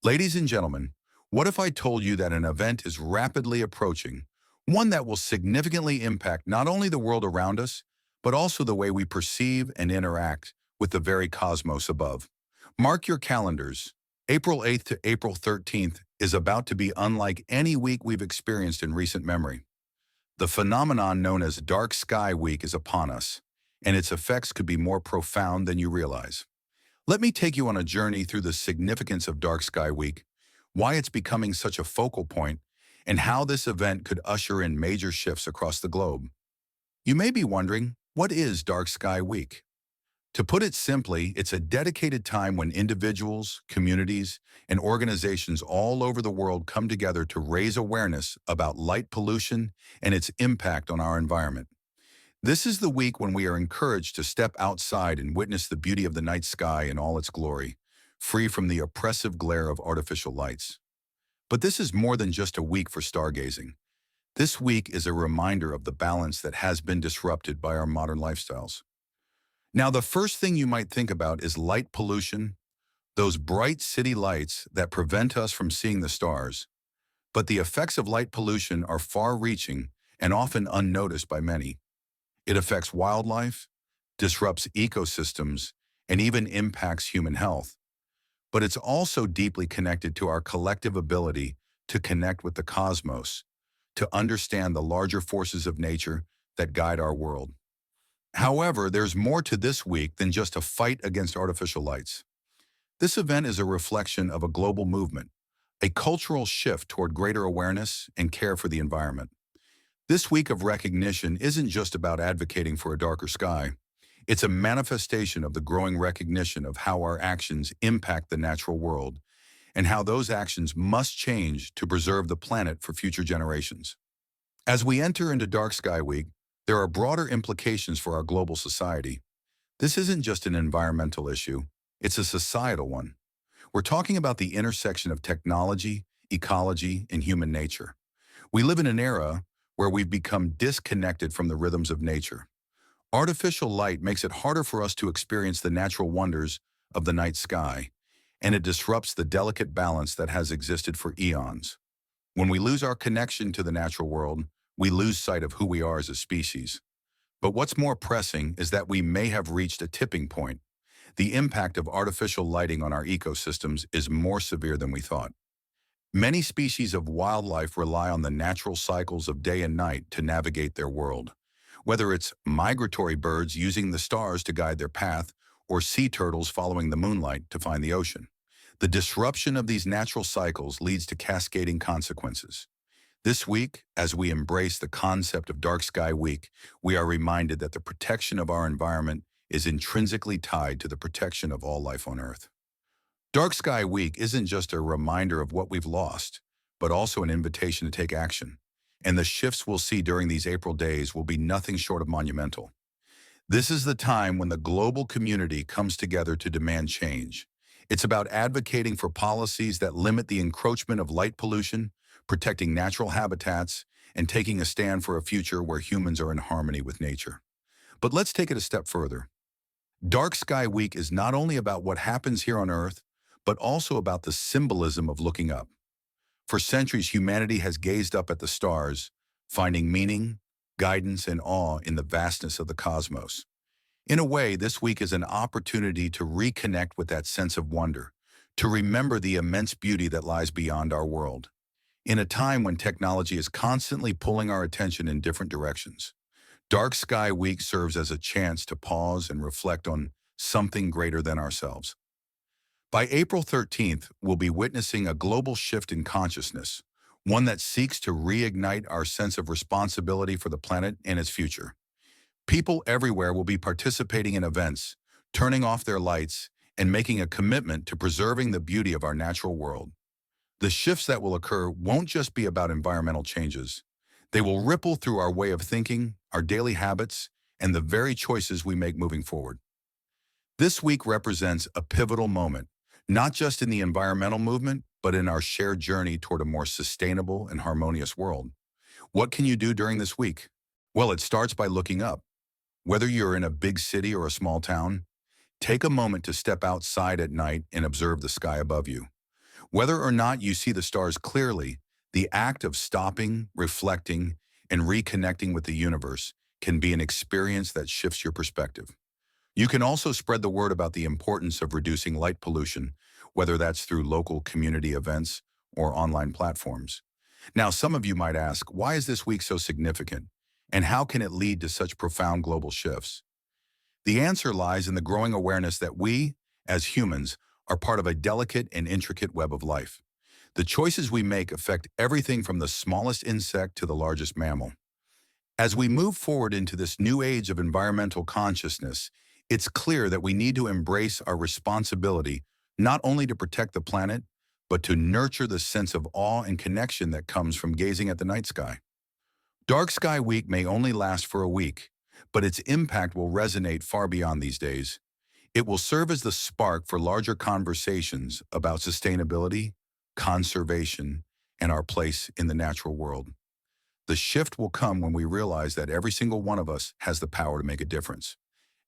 Ladies and gentlemen, what if I told you that an event is rapidly approaching, one that will significantly impact not only the world around us, but also the way we perceive and interact with the very cosmos above? Mark your calendars. April 8th to April 13th is about to be unlike any week we've experienced in recent memory. The phenomenon known as Dark Sky Week is upon us, and its effects could be more profound than you realize. Let me take you on a journey through the significance of Dark Sky Week, why it's becoming such a focal point, and how this event could usher in major shifts across the globe. You may be wondering, what is Dark Sky Week? To put it simply, it's a dedicated time when individuals, communities, and organizations all over the world come together to raise awareness about light pollution and its impact on our environment. This is the week when we are encouraged to step outside and witness the beauty of the night sky in all its glory, free from the oppressive glare of artificial lights. But this is more than just a week for stargazing. This week is a reminder of the balance that has been disrupted by our modern lifestyles. Now, the first thing you might think about is light pollution, those bright city lights that prevent us from seeing the stars. But the effects of light pollution are far-reaching and often unnoticed by many. It affects wildlife, disrupts ecosystems, and even impacts human health. But it's also deeply connected to our collective ability to connect with the cosmos, to understand the larger forces of nature that guide our world. However, there's more to this week than just a fight against artificial lights. This event is a reflection of a global movement, a cultural shift toward greater awareness and care for the environment. This week of recognition isn't just about advocating for a darker sky. It's a manifestation of the growing recognition of how our actions impact the natural world and how those actions must change to preserve the planet for future generations. As we enter into Dark Sky Week, there are broader implications for our global society. This isn't just an environmental issue, it's a societal one. We're talking about the intersection of technology, ecology, and human nature. We live in an era where we've become disconnected from the rhythms of nature. Artificial light makes it harder for us to experience the natural wonders of the night sky, and it disrupts the delicate balance that has existed for eons. When we lose our connection to the natural world, we lose sight of who we are as a species. But what's more pressing is that we may have reached a tipping point. The impact of artificial lighting on our ecosystems is more severe than we thought. Many species of wildlife rely on the natural cycles of day and night to navigate their world. Whether it's migratory birds using the stars to guide their path, or sea turtles following the moonlight to find the ocean. The disruption of these natural cycles leads to cascading consequences. This week, as we embrace the concept of Dark Sky Week, we are reminded that the protection of our environment is intrinsically tied to the protection of all life on Earth. Dark Sky Week isn't just a reminder of what we've lost, but also an invitation to take action. And the shifts we'll see during these April days will be nothing short of monumental. This is the time when the global community comes together to demand change. It's about advocating for policies that limit the encroachment of light pollution, protecting natural habitats, and taking a stand for a future where humans are in harmony with nature. But let's take it a step further. Dark Sky Week is not only about what happens here on Earth, but also about the symbolism of looking up. For centuries, humanity has gazed up at the stars, finding meaning, guidance, and awe in the vastness of the cosmos. In a way, this week is an opportunity to reconnect with that sense of wonder, to remember the immense beauty that lies beyond our world. In a time when technology is constantly pulling our attention in different directions, Dark Sky Week serves as a chance to pause and reflect on something greater than ourselves. By April 13th, we'll be witnessing a global shift in consciousness, one that seeks to reignite our sense of responsibility for the planet and its future. People everywhere will be participating in events, turning off their lights, and making a commitment to preserving the beauty of our natural world. The shifts that will occur won't just be about environmental changes. They will ripple through our way of thinking, our daily habits, and the very choices we make moving forward. This week represents a pivotal moment, not just in the environmental movement, but in our shared journey toward a more sustainable and harmonious world. What can you do during this week? Well, it starts by looking up. Whether you're in a big city or a small town, take a moment to step outside at night and observe the sky above you. Whether or not you see the stars clearly, the act of stopping, reflecting, and reconnecting with the universe can be an experience that shifts your perspective. You can also spread the word about the importance of reducing light pollution, whether that's through local community events or online platforms. Now, some of you might ask, why is this week so significant? And how can it lead to such profound global shifts? The answer lies in the growing awareness that we, as humans, are part of a delicate and intricate web of life. The choices we make affect everything from the smallest insect to the largest mammal. As we move forward into this new age of environmental consciousness, it's clear that we need to embrace our responsibility not only to protect the planet, but to nurture the sense of awe and connection that comes from gazing at the night sky. Dark Sky Week may only last for a week, but its impact will resonate far beyond these days. It will serve as the spark for larger conversations about sustainability, conservation, and our place in the natural world. The shift will come when we realize that every single one of us has the power to make a difference.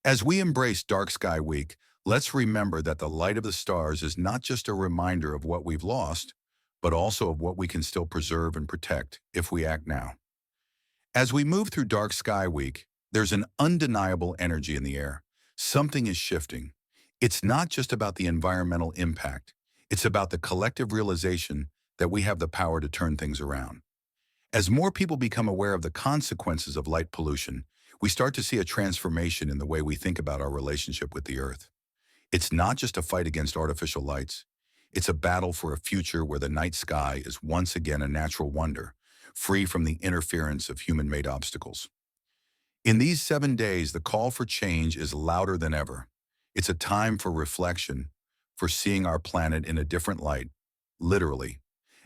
As we embrace Dark Sky Week, let's remember that the light of the stars is not just a reminder of what we've lost, but also of what we can still preserve and protect if we act now. As we move through Dark Sky Week, there's an undeniable energy in the air. Something is shifting. It's not just about the environmental impact. It's about the collective realization that we have the power to turn things around. As more people become aware of the consequences of light pollution, we start to see a transformation in the way we think about our relationship with the Earth. It's not just a fight against artificial lights. It's a battle for a future where the night sky is once again a natural wonder, free from the interference of human-made obstacles. In these 7 days, the call for change is louder than ever. It's a time for reflection, for seeing our planet in a different light, literally.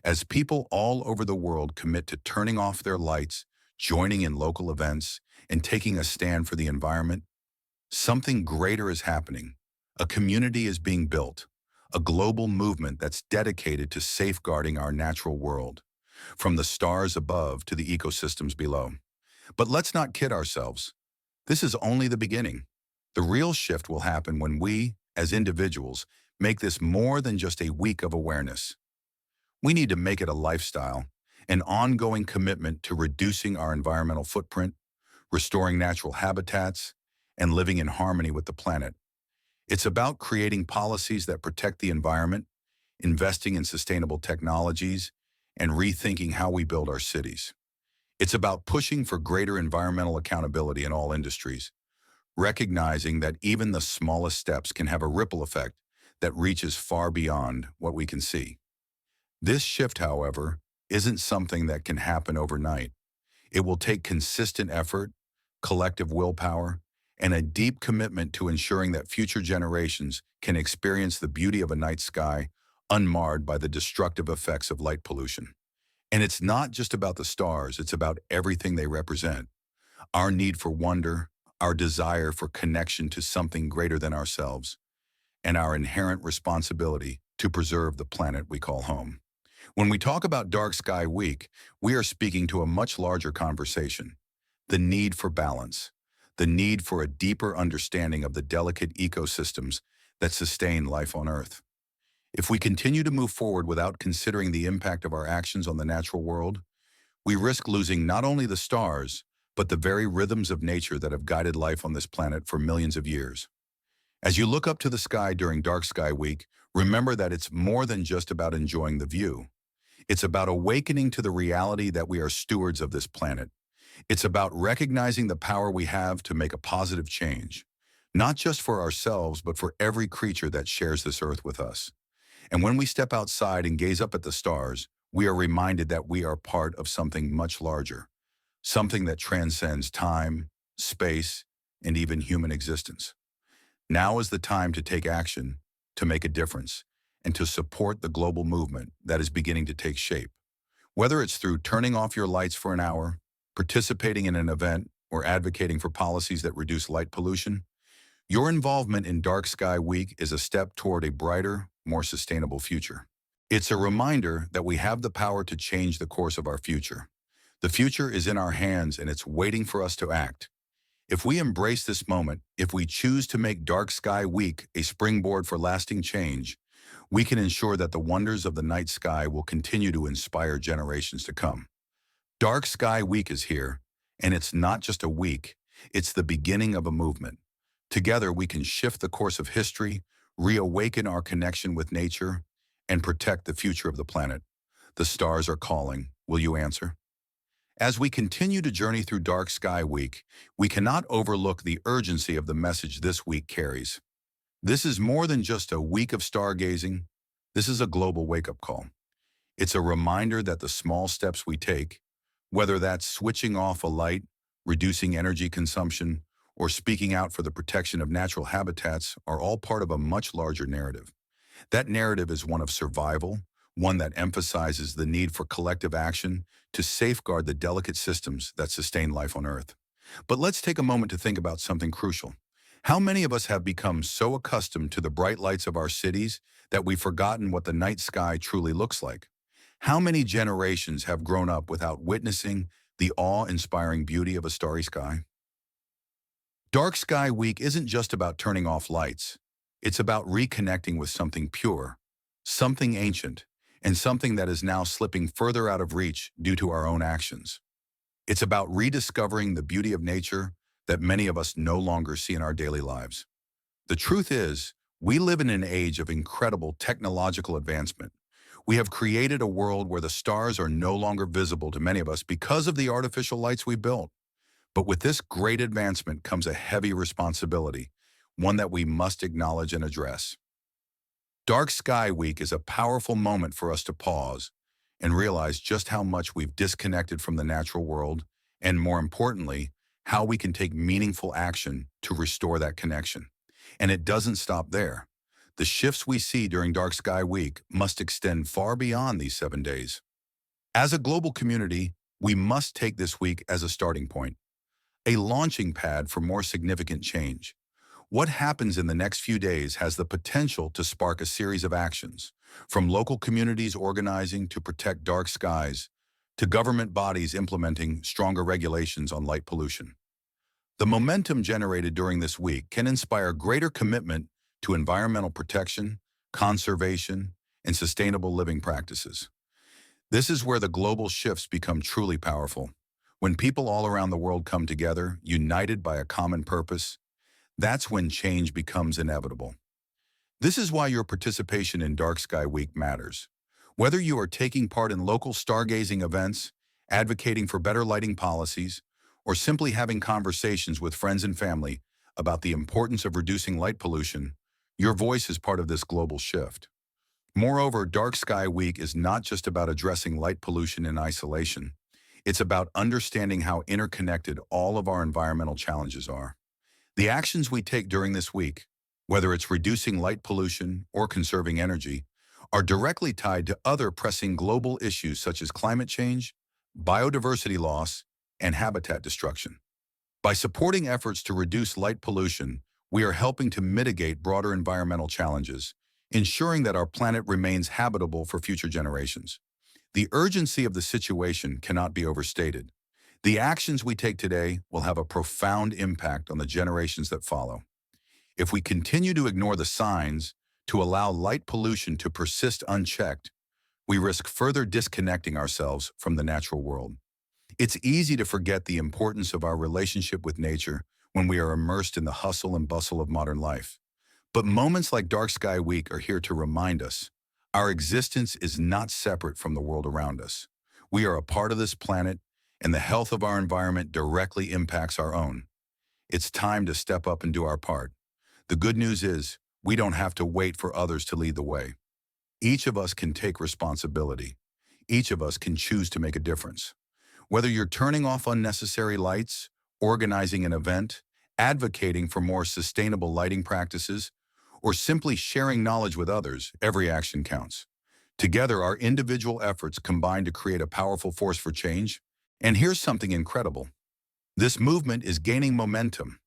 As people all over the world commit to turning off their lights, joining in local events, and taking a stand for the environment, something greater is happening. A community is being built, a global movement that's dedicated to safeguarding our natural world, from the stars above to the ecosystems below. But let's not kid ourselves. This is only the beginning. The real shift will happen when we, as individuals, make this more than just a week of awareness. We need to make it a lifestyle, an ongoing commitment to reducing our environmental footprint, restoring natural habitats, and living in harmony with the planet. It's about creating policies that protect the environment, investing in sustainable technologies, and rethinking how we build our cities. It's about pushing for greater environmental accountability in all industries, recognizing that even the smallest steps can have a ripple effect that reaches far beyond what we can see. This shift, however, isn't something that can happen overnight. It will take consistent effort, collective willpower, and a deep commitment to ensuring that future generations can experience the beauty of a night sky unmarred by the destructive effects of light pollution. And it's not just about the stars, it's about everything they represent. Our need for wonder, our desire for connection to something greater than ourselves, and our inherent responsibility to preserve the planet we call home. When we talk about Dark Sky Week, we are speaking to a much larger conversation. The need for balance, the need for a deeper understanding of the delicate ecosystems that sustain life on Earth. If we continue to move forward without considering the impact of our actions on the natural world, we risk losing not only the stars, but the very rhythms of nature that have guided life on this planet for millions of years. As you look up to the sky during Dark Sky Week, remember that it's more than just about enjoying the view. It's about awakening to the reality that we are stewards of this planet. It's about recognizing the power we have to make a positive change, not just for ourselves, but for every creature that shares this earth with us. And when we step outside and gaze up at the stars, we are reminded that we are part of something much larger, something that transcends time, space, and even human existence. Now is the time to take action, to make a difference, and to support the global movement that is beginning to take shape. Whether it's through turning off your lights for an hour, participating in an event, or advocating for policies that reduce light pollution, your involvement in Dark Sky Week is a step toward a brighter, more sustainable future. It's a reminder that we have the power to change the course of our future. The future is in our hands and it's waiting for us to act. If we embrace this moment, if we choose to make Dark Sky Week a springboard for lasting change, we can ensure that the wonders of the night sky will continue to inspire generations to come. Dark Sky Week is here, and it's not just a week, it's the beginning of a movement. Together, we can shift the course of history, reawaken our connection with nature, and protect the future of the planet. The stars are calling. Will you answer? As we continue to journey through Dark Sky Week, we cannot overlook the urgency of the message this week carries. This is more than just a week of stargazing. This is a global wake-up call. It's a reminder that the small steps we take, whether that's switching off a light, reducing energy consumption, or speaking out for the protection of natural habitats, are all part of a much larger narrative. That narrative is one of survival, one that emphasizes the need for collective action to safeguard the delicate systems that sustain life on Earth. But let's take a moment to think about something crucial. How many of us have become so accustomed to the bright lights of our cities that we've forgotten what the night sky truly looks like? How many generations have grown up without witnessing the awe-inspiring beauty of a starry sky? Dark Sky Week isn't just about turning off lights. It's about reconnecting with something pure, something ancient, and something that is now slipping further out of reach due to our own actions. It's about rediscovering the beauty of nature that many of us no longer see in our daily lives. The truth is, we live in an age of incredible technological advancement. We have created a world where the stars are no longer visible to many of us because of the artificial lights we built. But with this great advancement comes a heavy responsibility, one that we must acknowledge and address. Dark Sky Week is a powerful moment for us to pause and realize just how much we've disconnected from the natural world, and more importantly, how we can take meaningful action to restore that connection. And it doesn't stop there. The shifts we see during Dark Sky Week must extend far beyond these 7 days. As a global community, we must take this week as a starting point, a launching pad for more significant change. What happens in the next few days has the potential to spark a series of actions, from local communities organizing to protect dark skies, to government bodies implementing stronger regulations on light pollution. The momentum generated during this week can inspire greater commitment to environmental protection, conservation, and sustainable living practices. This is where the global shifts become truly powerful. When people all around the world come together, united by a common purpose, that's when change becomes inevitable. This is why your participation in Dark Sky Week matters. Whether you are taking part in local stargazing events, advocating for better lighting policies, or simply having conversations with friends and family about the importance of reducing light pollution, your voice is part of this global shift. Moreover, Dark Sky Week is not just about addressing light pollution in isolation. It's about understanding how interconnected all of our environmental challenges are. The actions we take during this week, whether it's reducing light pollution or conserving energy, are directly tied to other pressing global issues such as climate change, biodiversity loss, and habitat destruction. By supporting efforts to reduce light pollution, we are helping to mitigate broader environmental challenges, ensuring that our planet remains habitable for future generations. The urgency of the situation cannot be overstated. The actions we take today will have a profound impact on the generations that follow. If we continue to ignore the signs, to allow light pollution to persist unchecked, we risk further disconnecting ourselves from the natural world. It's easy to forget the importance of our relationship with nature when we are immersed in the hustle and bustle of modern life. But moments like Dark Sky Week are here to remind us our existence is not separate from the world around us. We are a part of this planet, and the health of our environment directly impacts our own. It's time to step up and do our part. The good news is, we don't have to wait for others to lead the way. Each of us can take responsibility. Each of us can choose to make a difference. Whether you're turning off unnecessary lights, organizing an event, advocating for more sustainable lighting practices, or simply sharing knowledge with others, every action counts. Together, our individual efforts combine to create a powerful force for change. And here's something incredible. This movement is gaining momentum.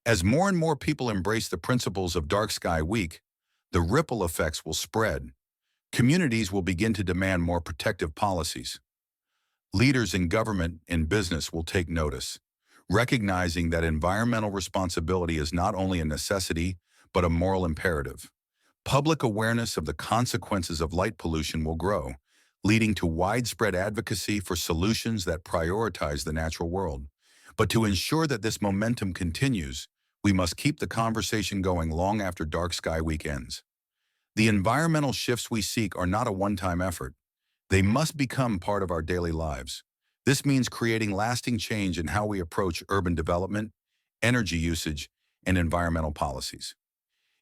As more and more people embrace the principles of Dark Sky Week, the ripple effects will spread. Communities will begin to demand more protective policies. Leaders in government and business will take notice, recognizing that environmental responsibility is not only a necessity, but a moral imperative. Public awareness of the consequences of light pollution will grow, leading to widespread advocacy for solutions that prioritize the natural world. But to ensure that this momentum continues, we must keep the conversation going long after Dark Sky Week ends. The environmental shifts we seek are not a one-time effort. They must become part of our daily lives. This means creating lasting change in how we approach urban development, energy usage, and environmental policies.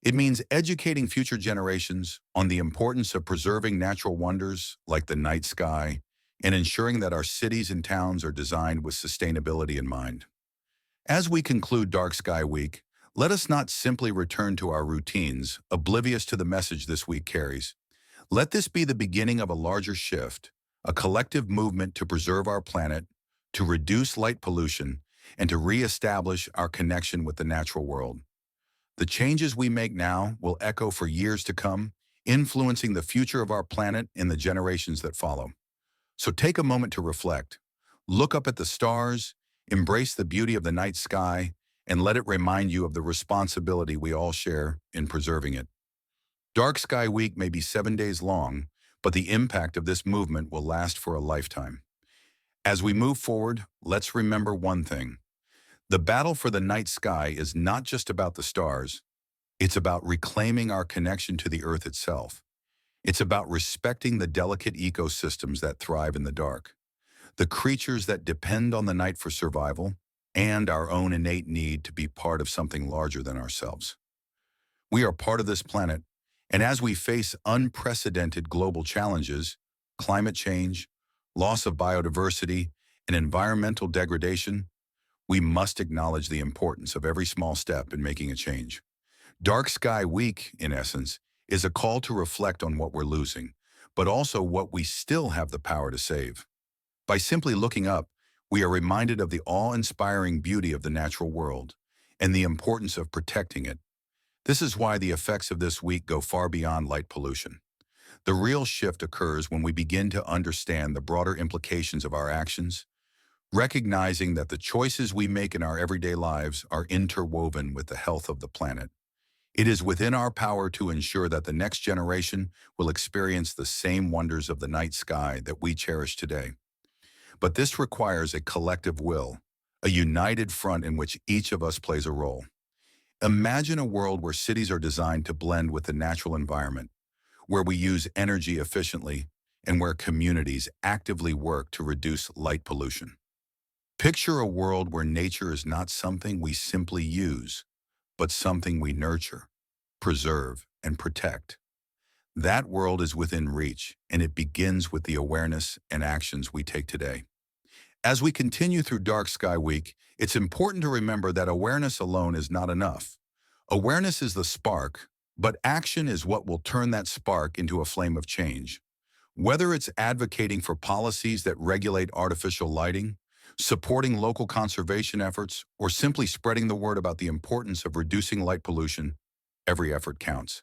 It means educating future generations on the importance of preserving natural wonders like the night sky and ensuring that our cities and towns are designed with sustainability in mind. As we conclude Dark Sky Week, let us not simply return to our routines, oblivious to the message this week carries. Let this be the beginning of a larger shift, a collective movement to preserve our planet, to reduce light pollution, and to reestablish our connection with the natural world. The changes we make now will echo for years to come, influencing the future of our planet in the generations that follow. So take a moment to reflect. Look up at the stars, embrace the beauty of the night sky, and let it remind you of the responsibility we all share in preserving it. Dark Sky Week may be 7 days long, but the impact of this movement will last for a lifetime. As we move forward, let's remember one thing. The battle for the night sky is not just about the stars. It's about reclaiming our connection to the Earth itself. It's about respecting the delicate ecosystems that thrive in the dark, the creatures that depend on the night for survival, and our own innate need to be part of something larger than ourselves. We are part of this planet, and as we face unprecedented global challenges, climate change, loss of biodiversity, and environmental degradation, we must acknowledge the importance of every small step in making a change. Dark Sky Week, in essence, is a call to reflect on what we're losing, but also what we still have the power to save. By simply looking up, we are reminded of the awe-inspiring beauty of the natural world and the importance of protecting it. This is why the effects of this week go far beyond light pollution. The real shift occurs when we begin to understand the broader implications of our actions, recognizing that the choices we make in our everyday lives are interwoven with the health of the planet. It is within our power to ensure that the next generation will experience the same wonders of the night sky that we cherish today. But this requires a collective will, a united front in which each of us plays a role. Imagine a world where cities are designed to blend with the natural environment, where we use energy efficiently, and where communities actively work to reduce light pollution. Picture a world where nature is not something we simply use, but something we nurture, preserve, and protect. That world is within reach, and it begins with the awareness and actions we take today. As we continue through Dark Sky Week, it's important to remember that awareness alone is not enough. Awareness is the spark, but action is what will turn that spark into a flame of change. Whether it's advocating for policies that regulate artificial lighting, supporting local conservation efforts, or simply spreading the word about the importance of reducing light pollution, every effort counts.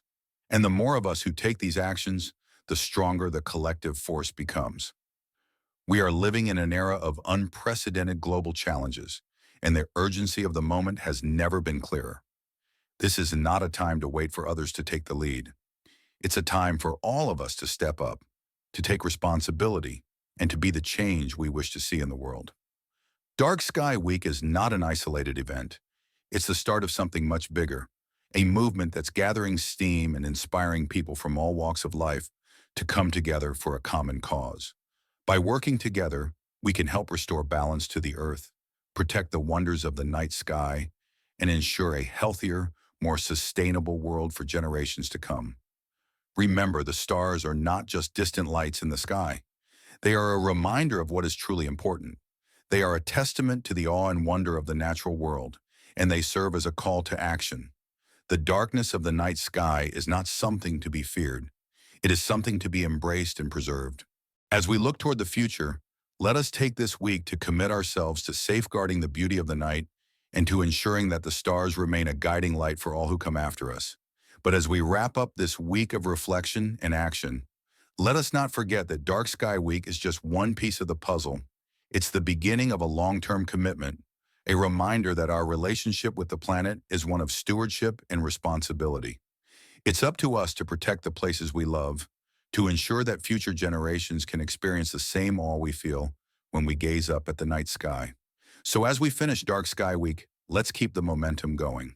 And the more of us who take these actions, the stronger the collective force becomes. We are living in an era of unprecedented global challenges, and the urgency of the moment has never been clearer. This is not a time to wait for others to take the lead. It's a time for all of us to step up, to take responsibility, and to be the change we wish to see in the world. Dark Sky Week is not an isolated event. It's the start of something much bigger, a movement that's gathering steam and inspiring people from all walks of life to come together for a common cause. By working together, we can help restore balance to the earth, protect the wonders of the night sky, and ensure a healthier, more sustainable world for generations to come. Remember, the stars are not just distant lights in the sky. They are a reminder of what is truly important. They are a testament to the awe and wonder of the natural world, and they serve as a call to action. The darkness of the night sky is not something to be feared. It is something to be embraced and preserved. As we look toward the future, let us take this week to commit ourselves to safeguarding the beauty of the night and to ensuring that the stars remain a guiding light for all who come after us. But as we wrap up this week of reflection and action, let us not forget that Dark Sky Week is just one piece of the puzzle. It's the beginning of a long-term commitment, a reminder that our relationship with the planet is one of stewardship and responsibility. It's up to us to protect the places we love, to ensure that future generations can experience the same awe we feel when we gaze up at the night sky. So as we finish Dark Sky Week, let's keep the momentum going.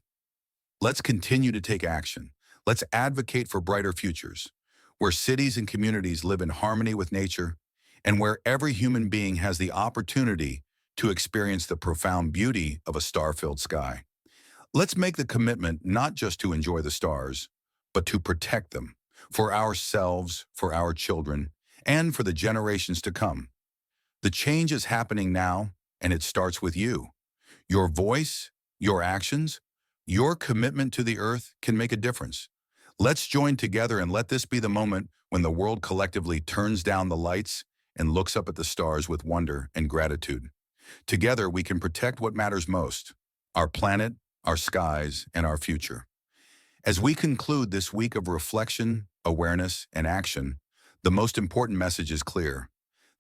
Let's continue to take action. Let's advocate for brighter futures, where cities and communities live in harmony with nature, and where every human being has the opportunity to experience the profound beauty of a star-filled sky. Let's make the commitment not just to enjoy the stars, but to protect them for ourselves, for our children, and for the generations to come. The change is happening now, and it starts with you. Your voice, your actions, your commitment to the earth can make a difference. Let's join together and let this be the moment when the world collectively turns down the lights and looks up at the stars with wonder and gratitude. Together, we can protect what matters most: our planet, our skies, and our future. As we conclude this week of reflection, awareness, and action, the most important message is clear.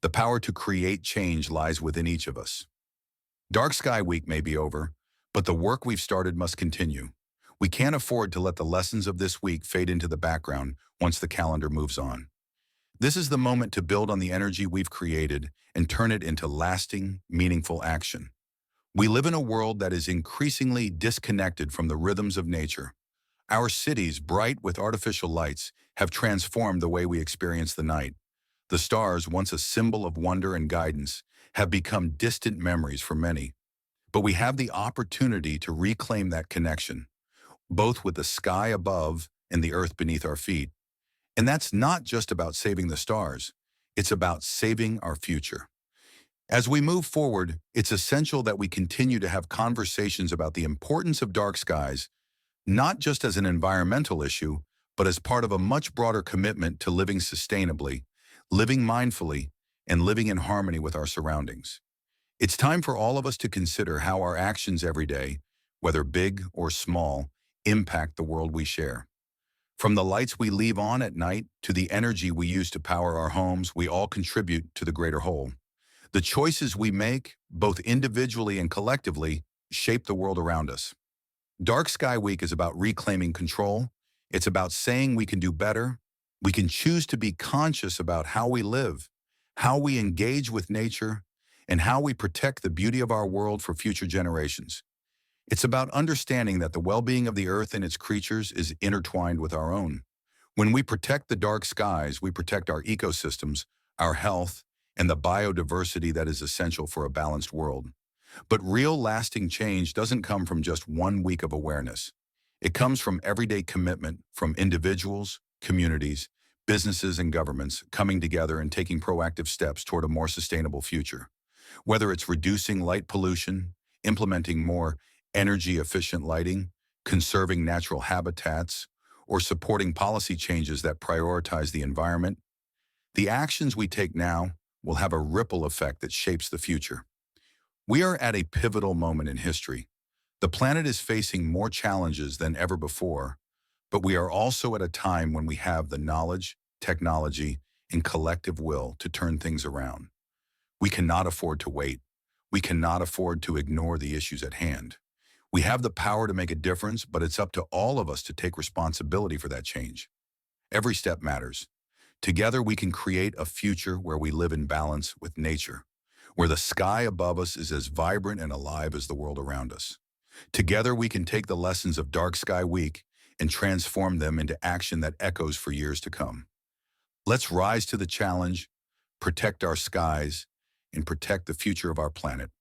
The power to create change lies within each of us. Dark Sky Week may be over, but the work we've started must continue. We can't afford to let the lessons of this week fade into the background once the calendar moves on. This is the moment to build on the energy we've created and turn it into lasting, meaningful action. We live in a world that is increasingly disconnected from the rhythms of nature. Our cities, bright with artificial lights, have transformed the way we experience the night. The stars, once a symbol of wonder and guidance, have become distant memories for many. But we have the opportunity to reclaim that connection, both with the sky above and the earth beneath our feet. And that's not just about saving the stars. It's about saving our future. As we move forward, it's essential that we continue to have conversations about the importance of dark skies, not just as an environmental issue, but as part of a much broader commitment to living sustainably, living mindfully, and living in harmony with our surroundings. It's time for all of us to consider how our actions every day, whether big or small, impact the world we share. From the lights we leave on at night to the energy we use to power our homes, we all contribute to the greater whole. The choices we make, both individually and collectively, shape the world around us. Dark Sky Week is about reclaiming control. It's about saying we can do better. We can choose to be conscious about how we live, how we engage with nature, and how we protect the beauty of our world for future generations. It's about understanding that the well-being of the earth and its creatures is intertwined with our own. When we protect the dark skies, we protect our ecosystems, our health, and the biodiversity that is essential for a balanced world. But real lasting change doesn't come from just one week of awareness. It comes from everyday commitment from individuals, communities, businesses, and governments coming together and taking proactive steps toward a more sustainable future. Whether it's reducing light pollution, implementing more energy-efficient lighting, conserving natural habitats, or supporting policy changes that prioritize the environment, the actions we take now will have a ripple effect that shapes the future. We are at a pivotal moment in history. The planet is facing more challenges than ever before, but we are also at a time when we have the knowledge, technology, and collective will to turn things around. We cannot afford to wait. We cannot afford to ignore the issues at hand. We have the power to make a difference, but it's up to all of us to take responsibility for that change. Every step matters. Together, we can create a future where we live in balance with nature, where the sky above us is as vibrant and alive as the world around us. Together, we can take the lessons of Dark Sky Week and transform them into action that echoes for years to come. Let's rise to the challenge, protect our skies, and protect the future of our planet.